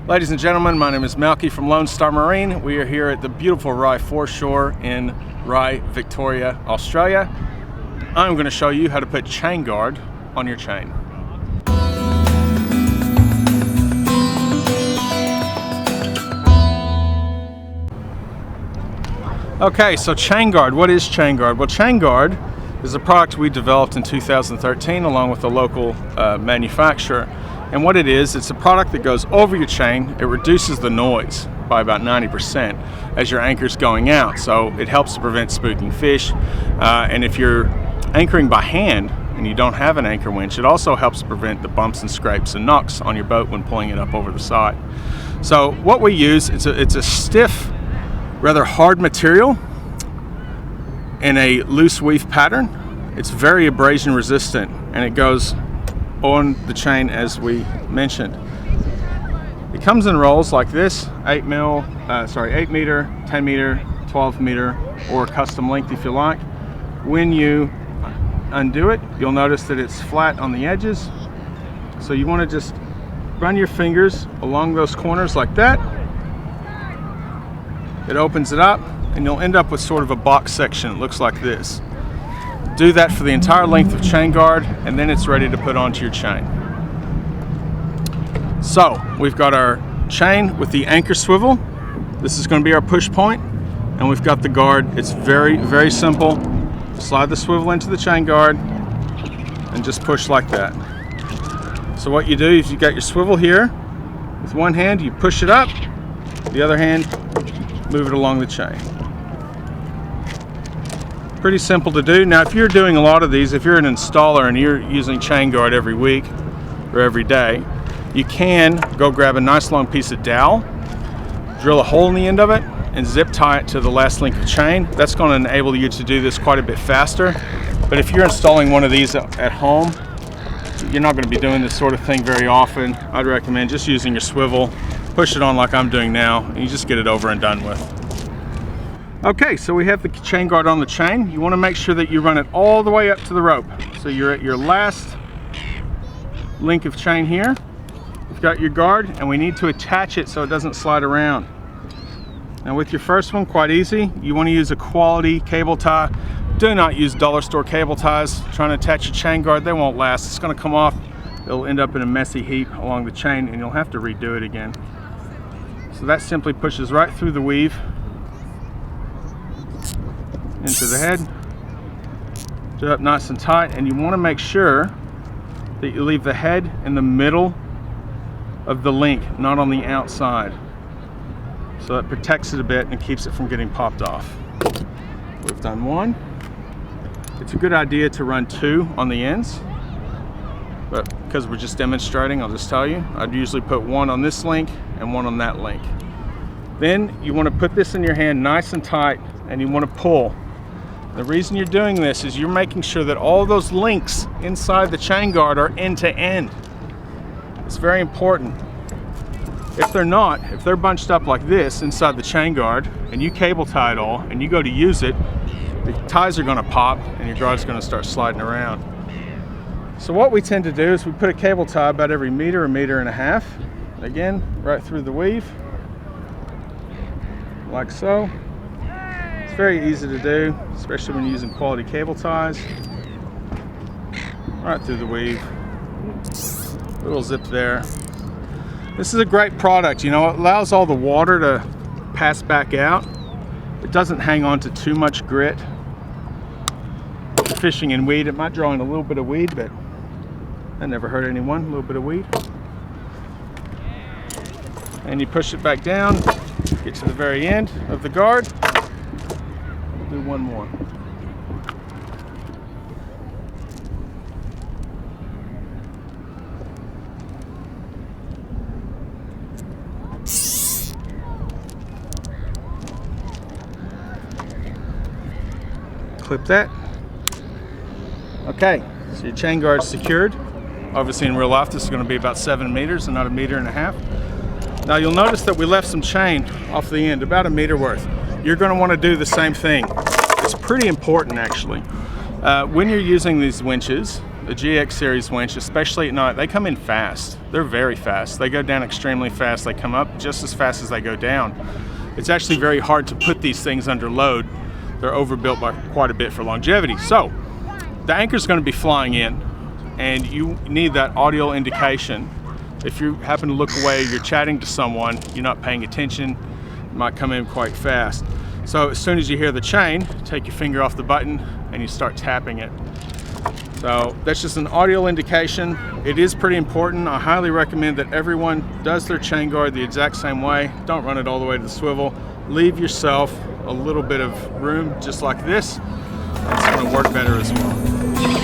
Ladies and gentlemen, my name is Malky from Lone Star Marine. We are here at the beautiful Rye foreshore in Rye, Victoria, Australia. I'm going to show you how to put chain guard on your chain. Okay, so chain guard. What is chain guard? Well, chain guard is a product we developed in 2013 along with a local manufacturer. And what it is, it's a product that goes over your chain. It reduces the noise by about 90% as your anchor's going out. So it helps to prevent spooking fish. And if you're anchoring by hand and you don't have an anchor winch, it also helps to prevent the bumps and scrapes and knocks on your boat when pulling it up over the side. So what we use, it's a stiff, rather hard material in a loose weave pattern. It's very abrasion resistant and it goes on the chain as we mentioned. It comes in rolls like this, 8 meter, 10 meter, 12 meter, or custom length if you like. When you undo it, you'll notice that it's flat on the edges. So you want to just run your fingers along those corners like that. It opens it up and you'll end up with sort of a box section. It looks like this. Do that for the entire length of chain guard and then it's ready to put onto your chain. So we've got our chain with the anchor swivel. This is going to be our push point, and we've got the guard. It's very, very simple. Slide the swivel into the chain guard and just push like that. So what you do is you got your swivel here. With one hand you push it up, the other hand move it along the chain. Pretty simple to do. Now if you're doing a lot of these, if you're an installer and you're using chain guard every week or every day, you can go grab a nice long piece of dowel, drill a hole in the end of it, and zip tie it to the last link of chain. That's going to enable you to do this quite a bit faster. But if you're installing one of these at home, you're not going to be doing this sort of thing very often. I'd recommend just using your swivel, push it on like I'm doing now, and you just get it over and done with. Okay, so we have the chain guard on the chain. You want to make sure that you run it all the way up to the rope. So you're at your last link of chain here. You've got your guard, and we need to attach it so it doesn't slide around. Now with your first one, quite easy. You want to use a quality cable tie. Do not use dollar store cable ties. Trying to attach your chain guard, they won't last. It's going to come off. It'll end up in a messy heap along the chain and you'll have to redo it again. So that simply pushes right through the weave into the head. Do it up nice and tight, and you want to make sure that you leave the head in the middle of the link, not on the outside. So that protects it a bit and keeps it from getting popped off. We've done one. It's a good idea to run two on the ends, but because we're just demonstrating, I'll just tell you, I'd usually put one on this link and one on that link. Then you want to put this in your hand nice and tight, and you want to pull. The reason you're doing this is you're making sure that all those links inside the chain guard are end to end. It's very important. If they're not, if they're bunched up like this inside the chain guard and you cable tie it all and you go to use it, the ties are going to pop and your guard's going to start sliding around. So what we tend to do is we put a cable tie about every meter, a meter and a half. Again, right through the weave, like so. It's very easy to do, especially when you're using quality cable ties. Right through the weave. Little zip there. This is a great product. You know, it allows all the water to pass back out. It doesn't hang on to too much grit. If you're fishing in weed, it might draw in a little bit of weed, but that never hurt anyone. A little bit of weed. And you push it back down, get to the very end of the guard. We'll do one more. Clip that. Okay, so your chain guard's secured. Obviously in real life this is going to be about 7 meters and not a meter and a half. Now you'll notice that we left some chain off the end, about a meter worth. You're going to want to do the same thing. It's pretty important actually. When you're using these winches, the GX series winch, especially at night, they come in fast. They're very fast. They go down extremely fast. They come up just as fast as they go down. It's actually very hard to put these things under load. They're overbuilt by quite a bit for longevity. So the anchor is going to be flying in, and you need that audio indication. If you happen to look away, you're chatting to someone, you're not paying attention, it might come in quite fast. So as soon as you hear the chain, take your finger off the button and you start tapping it. So that's just an audio indication. It is pretty important. I highly recommend that everyone does their chain guard the exact same way. Don't run it all the way to the swivel. Leave yourself a little bit of room just like this. It's going to work better as well.